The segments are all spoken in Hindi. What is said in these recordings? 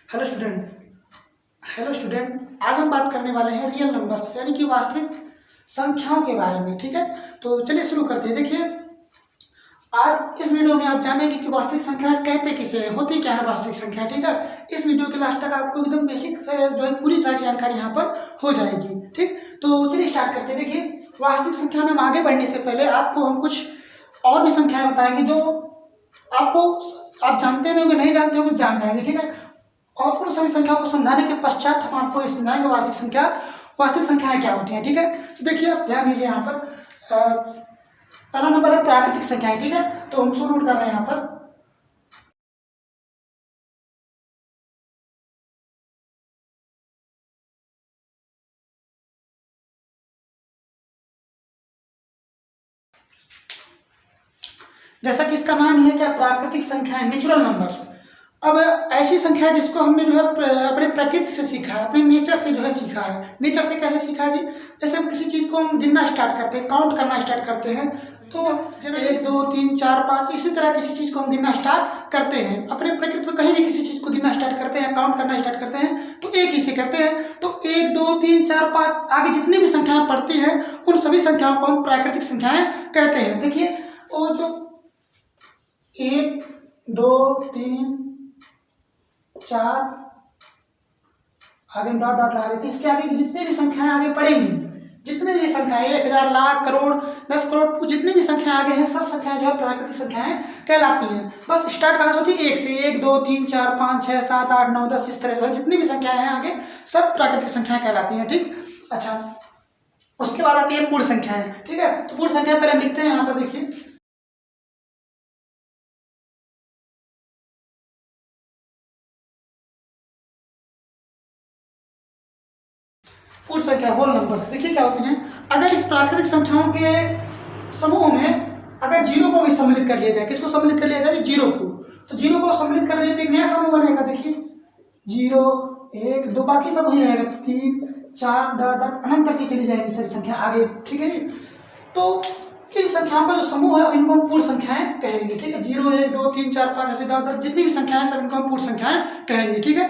Hello student. आज हम बात करने वाले हैं रियल नंबर्स यानी कि वास्तविक संख्याओं के बारे में। ठीक है, तो चलिए शुरू करते हैं। देखिए, आज इस वीडियो में आप जानेंगे कि वास्तविक संख्या कहते किसे हैं, होती क्या है वास्तविक संख्या। ठीक है, इस वीडियो के लास्ट तक आपको एकदम बेसिक जो है पूरी सारी जानकारी यहाँ पर हो जाएगी। ठीक, तो चलिए स्टार्ट करते हैं। देखिए, वास्तविक संख्या में हम आगे बढ़ने से पहले आपको हम कुछ और भी संख्याएं बताएंगे जो आपको आप जानते होंगे, नहीं जानते होंगे, जान जाएंगे। ठीक है, और उन सभी संख्याओं को समझाने के पश्चात हम आपको ये समझाएंगे वास्तविक संख्याएं क्या होती हैं। ठीक है, तो देखिए आप ध्यान दीजिए, यहाँ पर पहला नंबर है प्राकृतिक संख्याएं। ठीक है, तो हम उसको नोट कर रहे हैं यहाँ पर। जैसा कि इसका नाम ही है क्या, प्राकृतिक संख्याएं, नेचुरल नंबर्स। अब ऐसी संख्या है जिसको हमने जो है अपने प्रकृति से सीखा है, अपने नेचर से जो है सीखा है। नेचर से कैसे सीखा है जी? जैसे हम किसी चीज़ को हम गिनना स्टार्ट करते हैं, काउंट करना स्टार्ट करते हैं, तो 1 2 3 4 5 इसी तरह किसी चीज़ को हम गिनना स्टार्ट करते हैं। अपने प्रकृति में कहीं भी किसी चीज़ को गिनना स्टार्ट करते हैं, काउंट करना स्टार्ट करते हैं, तो एक ही से करते हैं। तो 1 2 3 4 5 आगे जितनी भी संख्याएं पड़ती हैं उन सभी संख्याओं को हम प्राकृतिक संख्याएं कहते हैं। देखिए, वो जो 1 2 3 4 आगे डॉट डॉट लगा देते हैं, इसके आगे की जितनी भी संख्याएं आगे पड़ेंगी, जितने भी संख्याएं 1000 लाख करोड़ 10 करोड़ जितनी भी संख्याएं आगे हैं, सब संख्याएं जो है प्राकृतिक संख्याएं कहलाती हैं। बस स्टार्ट कहाँ से होती है? 1 से। 1 2 3 4 5 6 7 8 9 10 इस तरह जो है जितनी भी संख्याएं हैं आगे सब प्राकृतिक संख्याएं कहलाती हैं। ठीक, अच्छा, उसके बाद आती है पूर्ण संख्याएं। ठीक है, तो पूर्ण संख्या पहले हम लिखते हैं यहाँ पर। देखिए, पूर्ण संख्या होल नंबर्स। देखिए क्या होती हैं, अगर इस प्राकृतिक संख्याओं के समूह में अगर जीरो को भी सम्मिलित कर लिया जाए, किसको सम्मिलित कर लिया जाए? जीरो को। तो जीरो को सम्मिलित करने पे एक नया समूह बनेगा। देखिए, 0 1 2 बाकी सब वही रहेगा, 3 4 डॉट डॉट अनंत तक की चली जाएगी सारी संख्या आगे। ठीक है जी, तो इन संख्याओं का जो समूह है इनको हम पूर्ण संख्याएं कहेंगे। ठीक है, 0 1 2 3 4 5 ऐसे डॉट डॉट जितनी भी संख्याएं सब इनको हम पूर्ण संख्याएं कहेंगे। ठीक है,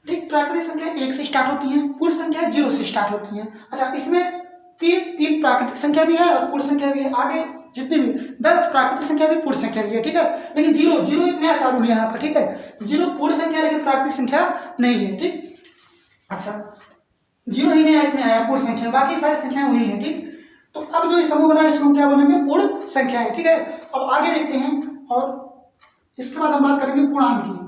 ठीक, प्राकृतिक संख्या 1 से स्टार्ट होती है, पूर्ण संख्या 0 से स्टार्ट होती है। अच्छा, इसमें तीन प्राकृतिक संख्या भी है और पूर्ण संख्या भी है। आगे जितनी भी 10 प्राकृतिक संख्या भी पूर्ण संख्या भी है। ठीक है, लेकिन जीरो एक नया रूल यहाँ पर। ठीक है, 0 पूर्ण संख्या लेकिन प्राकृतिक संख्या नहीं है। ठीक, अच्छा, 0 ही नया इसमें आया पूर्ण संख्या, बाकी सारी संख्याएं वही है। ठीक, तो अब जो समूह बना है इसको हम क्या बोलेंगे? पूर्ण संख्या है। ठीक है, अब आगे देखते हैं और इसके बाद हम बात करेंगे पूर्णांक की।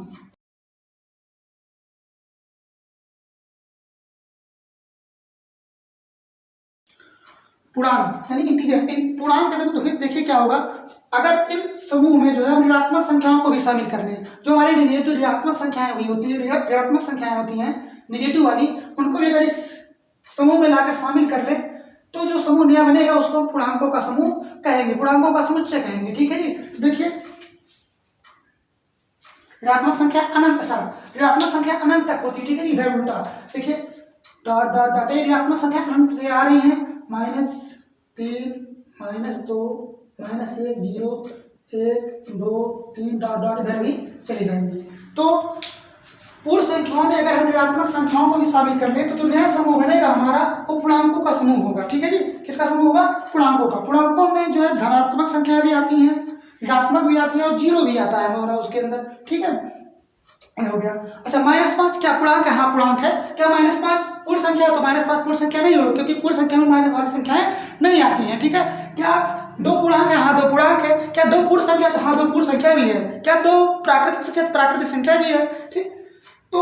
पूर्णांक यानी इंटीजर्स। इन पूर्णांक के देखिए क्या होगा, अगर इन समूह में जो है हम ऋणात्मक संख्याओं को भी शामिल कर लें, जो हमारी नेगेटिव ऋणात्मक संख्याएं हुई होती है, ऋणात्मक संख्याएं होती हैं नेगेटिव वाली, उनको भी अगर इस समूह में लाकर शामिल कर ले तो जो समूह नया बनेगा उसको हम पूर्णांकों का समूह कहेंगे, पूर्णांकों का समुच्चय कहेंगे। ठीक है जी, देखिए, ऋणात्मक संख्या अनंत तक होती है। ठीक है, इधर उल्टा देखिए, डॉट डॉट डॉट, ये ऋणात्मक संख्या अनंत से आ रही है, -3 -2 -1 0 1 2 3 डॉट डॉट इधर भी चली जाएंगी। तो पूर्ण संख्याओं में अगर हम ऋणात्मक संख्याओं को भी शामिल कर लें तो जो नया समूह बनेगा हमारा वो पूर्णांकों का समूह होगा। ठीक है जी, किसका समूह होगा? पूर्णांकों का। पूर्णांकों में जो है धनात्मक संख्या भी आती है, ऋणात्मक भी आती है और जीरो भी आता है हमारा उसके अंदर। ठीक है, हो गया। अच्छा, -5 क्या पूर्णांक है? हाँ, पूर्णांक है। क्या -5 पूर्ण संख्या है? तो -5 पूर्ण संख्या नहीं होगी, क्योंकि पूर्ण संख्या में माइनस वाली संख्याएं नहीं आती हैं। ठीक है, क्या 2 पूर्णांक है? हाँ, 2 पूर्णांक है। क्या 2 पूर्ण संख्या? तो हाँ, 2 पूर्ण संख्या भी है। क्या 2 प्राकृतिक संख्या? प्राकृतिक संख्या भी है। ठीक, तो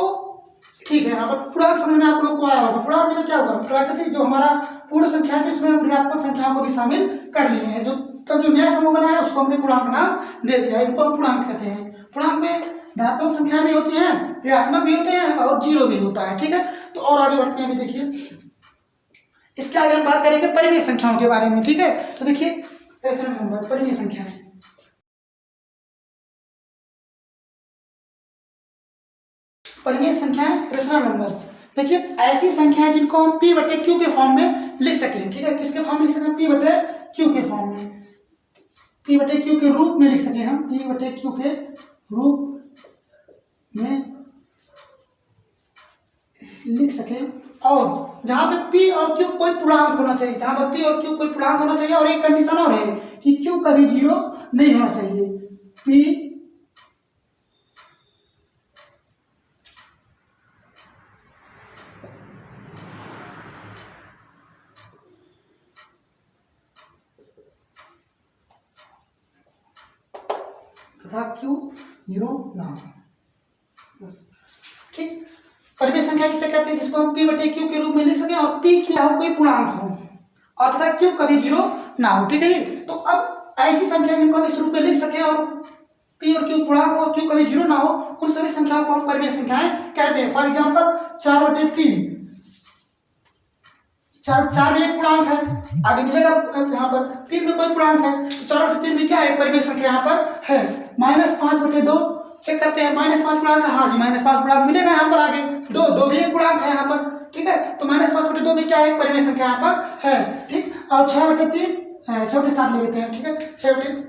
ठीक है, यहाँ पर पूर्णांक समझ में आप लोग को आया होगा। पूर्णांक में क्या होगा? प्राकृतिक जो हमारा पूर्ण संख्या है जिसमें हम ऋणात्मक संख्याओं को भी शामिल कर लिए हैं, जो तब जो नया समूह बना है उसको हमने पूर्णांक नाम दे दिया है, इनको हम पूर्णांक कहते हैं। पूर्णांक में धनात्मक संख्या भी होती है, ऋणात्मक भी होते हैं और जीरो भी होता है। ठीक है, तो और आगे बढ़ते हैं। अभी देखिए, इसके आगे हम बात करेंगे परिमेय संख्याओं के बारे में। ठीक है, तो देखिए नंबर परिमेय संख्या है। परिमेय संख्याएं रेशनल नंबर्स। देखिए, ऐसी संख्याएं जिनको हम P/Q के फॉर्म में लिख सकें। ठीक है, किसके फॉर्म में लिख सकते हैं? P/Q के फॉर्म में, P/Q के रूप में लिख सकें हम, P/Q के रूप में लिख सकें, और जहाँ पे पी और क्यू कोई पूर्णांक होना चाहिए, जहाँ पर पी और क्यू कोई पूर्णांक होना चाहिए, और एक कंडीशन और है कि क्यू कभी 0 नहीं होना चाहिए। पी तथा क्यू 0 ना हो, बस। ठीक, परिमेय संख्या किसे कहते हैं? जिसको हम p बटे q के रूप में लिख सकें और p क्या हो, कोई पूर्णांक हो, और तथा q कभी 0 ना हो। ठीक है जी। तो अब ऐसी संख्या जिनको हम इस रूप में लिख सकें और p और q पूर्णांक हो और q कभी 0 ना हो, उन सभी संख्याओं को हम परिमेय संख्याएं कहते हैं। फॉर एग्जाम्पल 4/3, चार में एक पूर्णांक है, आगे मिलेगा यहाँ पर 3 में कोई पूर्णांक है, तो 4/3 में क्या है, परिमेय संख्या यहाँ पर है। -5/2 चेक करते हैं, -5 पूर्णांक है, हाँ जी -5 पूर्णांक मिलेगा यहाँ पर। आगे 2 भी एक पूर्णांक है यहाँ पर, ठीक है। तो -5/2 में क्या है, परिमेय संख्या यहाँ पर है। ठीक, और 6/3 6/7 ले लेते हैं, ठीक है। 6/7,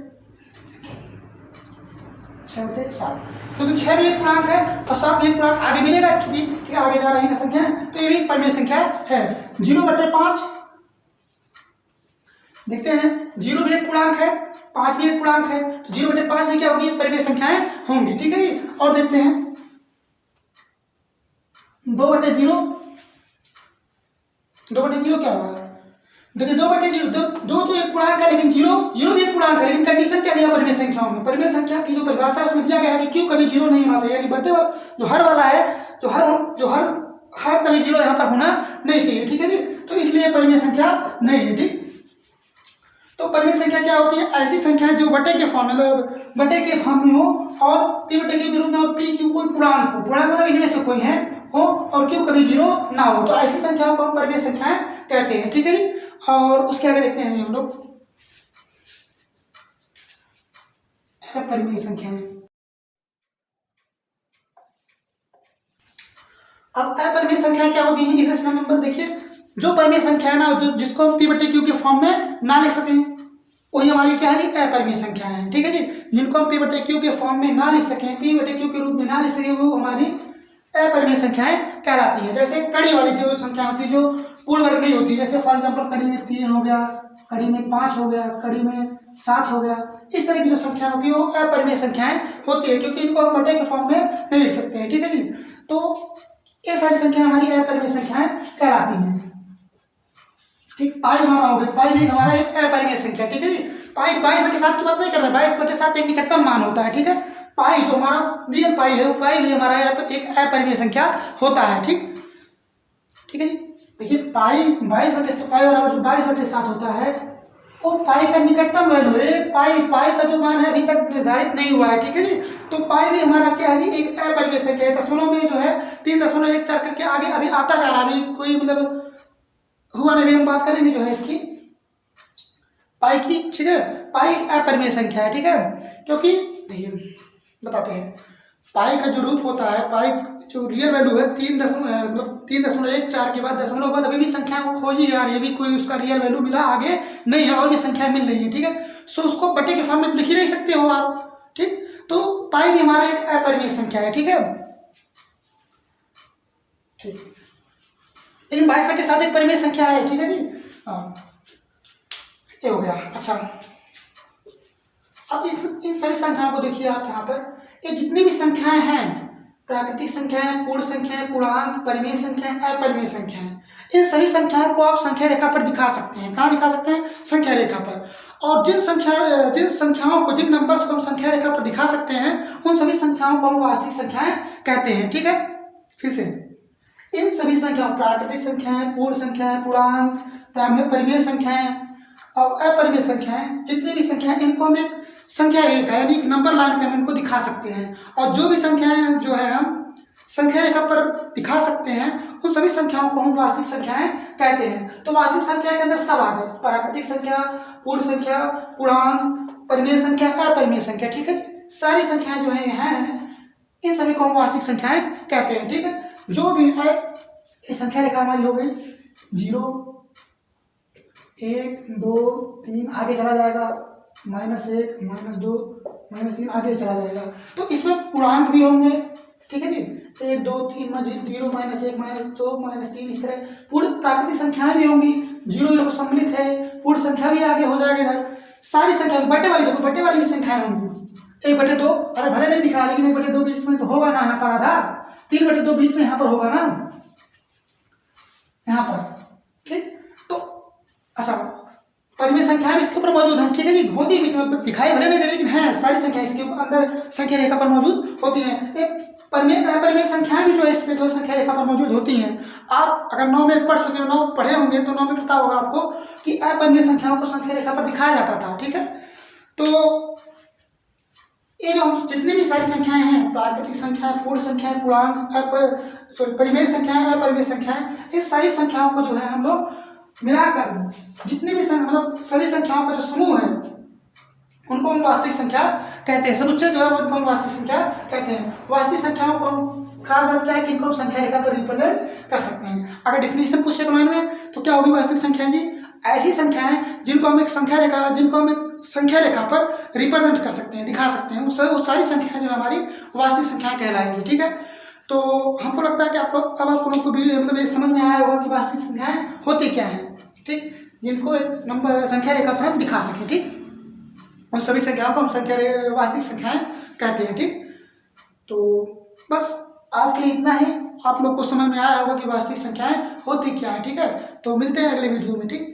क्योंकि 6 भी एक पूर्णांक है और 7 भी एक पूर्णांक आगे मिलेगा, ठीक है, आगे जा रही है संख्या, तो ये भी परिमेय संख्या है। 0/5 देखते हैं, 0 भी एक पूर्णांक है, 5 भी एक पूर्णांक है, तो 0/5 में क्या होगी, परिमेय संख्याएं होंगी। ठीक है, और देखते हैं 2/0, 2/0 क्या होगा? देखिए 2/0 तो एक पूर्णांक है, लेकिन 0 भी एक पूर्णांक है, लेकिन कंडीशन क्या दिया परिमेय संख्याओं में? परिमेय संख्या की जो परिभाषा है उसमें दिया गया है कि क्यू कभी 0 नहीं होना चाहिए, यानी बटे जो हर वाला है, जो हर कभी 0 यहाँ पर होना नहीं चाहिए। ठीक है जी, तो इसलिए परिमेय संख्या नहीं है। ठीक, तो परिमेय संख्या क्या होती है? ऐसी संख्याएं जो बटे के फॉर्म में हो और p बटे q के रूप में, और p q कोई पूर्णांक हो, पूर्णांक मतलब इनमें से कोई है हो, और q कभी 0 ना हो, तो ऐसी संख्याओं को हम परिमेय संख्याएं कहते हैं। ठीक है जी, और उसके आगे देखते हैं हम लोग परिमेय संख्याएं। अब अपरिमेय संख्या क्या होती है? Irrational number. देखिए, जो परिमेय संख्या है ना, जो जिसको हम p बटे q के फॉर्म में ना लिख सकें, वही हमारी क्या है, अपरिमेय संख्या है। ठीक है जी, जिनको हम p बटे q के फॉर्म में ना लिख सकें, p बटे q के रूप में ना लिख सकें, वो हमारी अपरिमेय संख्याएं कहलाती हैं। जैसे कड़ी वाली जो संख्या होती है, जो पूर्ण वर्ग नहीं होती, जैसे फॉर एग्जाम्पल कड़ी में 3 हो गया, कड़ी में 5 हो गया, कड़ी में 7 हो गया, इस तरह की जो संख्या होती है वो अपरिमेय संख्याएं होती है, क्योंकि इनको हम बटे के फॉर्म में नहीं लिख सकते हैं। ठीक है जी, तो ये सारी संख्या हमारी अपरिमेय संख्याएं कहलाती हैं। ठीक, पाई हमारा हो गया, पाई भी हमारा एक अपरिमेय संख्या। ठीक है जी, पाई 22/7 की बात नहीं कर रहे, 22/7 एक निकटतम मान होता है। ठीक है, पाई जो हमारा रियल पाई है, वो पाई भी हमारा एक अपरिमेय संख्या होता है। ठीक है जी, देखिए पाई 22/7 पाई बराबर 22/7 होता है, वो पाई का निकटतम वैल्यू है। पाई का जो मान है अभी तक निर्धारित नहीं हुआ है। ठीक है जी, तो पाई भी हमारा क्या है, एक अपरिमेय संख्या है। दशमलव में जो है 3.14 करके आगे अभी आता जा रहा है, अभी कोई मतलब हुआ नहीं, हम बात करेंगे जो है इसकी पाई की। ठीक है, पाई अपरिमेय संख्या है। ठीक है, क्योंकि देखिए बताते हैं, पाई का जो रूप होता है, पाई जो रियल वैल्यू है 3.14 के बाद दशमलव बाद अभी भी संख्या खोजी जा रही है, अभी कोई उसका रियल वैल्यू मिला आगे नहीं है, और भी संख्या मिल रही है। ठीक है, सो उसको बटे के फॉर्म में लिख ही नहीं सकते हो आप। ठीक, तो पाई भी हमारा एक अपरिमेय संख्या है। ठीक है, ठीक, लेकिन 22/7 एक परिमेय संख्या है। ठीक है जी, हाँ, ये हो गया। अच्छा, अब इन सभी संख्याओं को देखिए आप यहाँ पर, ये जितनी भी संख्याएं हैं, प्राकृतिक संख्याएं, पूर्ण संख्याएं, पूर्णांक, परिमेय संख्याएं, अपरिमेय संख्याएं, इन सभी संख्याओं को आप संख्या रेखा पर दिखा सकते हैं। कहाँ दिखा सकते हैं? संख्या रेखा पर। और जिन संख्याओं को, जिन नंबर्स को हम संख्या रेखा पर दिखा सकते हैं, उन सभी संख्याओं को हम वास्तविक संख्याएं कहते हैं। ठीक है, फिर से इन सभी संख्याओं, प्राकृतिक संख्याएं, पूर्ण संख्याएं, पूर्णांक, परिमेय संख्याएं और अपरिमेय संख्याएं, जितनी भी संख्याएं, इनको हम एक संख्या रेखा यानी नंबर लाइन पे हम इनको दिखा सकते हैं। और जो भी संख्याएं जो है हम संख्या रेखा पर दिखा सकते हैं, उन सभी संख्याओं को हम वास्तविक संख्याएं कहते हैं। तो वास्तविक संख्या के अंदर सब आ गए, प्राकृतिक संख्या, पूर्ण संख्या, पूर्णांक, परिमेय संख्या, अपरिमेय संख्या। ठीक है, सारी संख्याएं जो है इन सभी को हम वास्तविक संख्याएं कहते हैं। ठीक है, जो भी है ये संख्या रेखा हमारी हो गई 0, 1, 2, 3, आगे चला जाएगा -1, -2, -3, आगे चला जाएगा। तो इसमें पूर्णांक भी होंगे। ठीक है जी। 1 2 3 0 -1 -2 -3 इस तरह पूर्ण प्राकृतिक संख्याएं भी होंगी, 0 सम्मिलित है, पूर्ण संख्या भी आगे हो जाएगी इधर, सारी संख्या बटे वाली, देखो बटे वाली संख्याएं होंगी 1/2, अरे भले नहीं दिख रहा लेकिन 1/2 बीच में तो होगा ना, यहाँ पर आधा 3/2 बीच में यहाँ पर होगा ना, यहाँ पर, ठीक। तो अच्छा परिमेय संख्याएं इसके ऊपर मौजूद हैं, ठीक है जी, होती है बीच में, दिखाई भले नहीं दे रही लेकिन है, सारी संख्या इसके अंदर संख्या रेखा पर मौजूद होती हैं। एक परिमेय संख्याएं भी जो है इसमें जो संख्या रेखा पर मौजूद होती हैं। आप अगर 9 में पढ़ चुके हो, 9 पढ़े होंगे तो 9 में पता होगा आपको कि अपरिमेय संख्याओं को संख्या रेखा पर दिखाया जाता था, ठीक है। तो ये जो जितनी भी सारी संख्याएं हैं, प्राकृतिक संख्याएं, पूर्ण संख्याएं, पूर्णांक, परिमेय संख्याएं, अपरिमेय संख्याएं, इस सारी संख्याओं को जो है हम लोग मिलाकर जितनी भी मतलब सभी संख्याओं का जो समूह है उनको हम वास्तविक संख्या कहते हैं। समुच्चय जो है उनको हम वास्तविक संख्या कहते हैं। वास्तविक संख्याओं को हम खास बात क्या है कि इनको हम संख्या रेखा पर रिप्रेजेंट कर सकते हैं। अगर डेफिनेशन पूछे लाइन में तो क्या होगी वास्तविक संख्या जी? ऐसी संख्याएं जिनको हम एक संख्या रेखा पर रिप्रेजेंट कर सकते हैं, दिखा सकते हैं, वो सारी संख्याएं जो हमारी वास्तविक संख्याएं कहलाएंगी, ठीक है। तो हमको लगता है कि आप लोग मतलब ये समझ में आया होगा कि वास्तविक संख्याएं होती क्या हैं, ठीक, जिनको एक नंबर संख्या रेखा पर हम दिखा सकें, ठीक। उन सभी संख्याओं को हम वास्तविक संख्याएं कहते हैं, ठीक। तो बस आज के लिए इतना ही। आप लोग को समझ में आया होगा कि वास्तविक संख्याएं होती क्या है, ठीक है। तो मिलते हैं अगले वीडियो में, ठीक।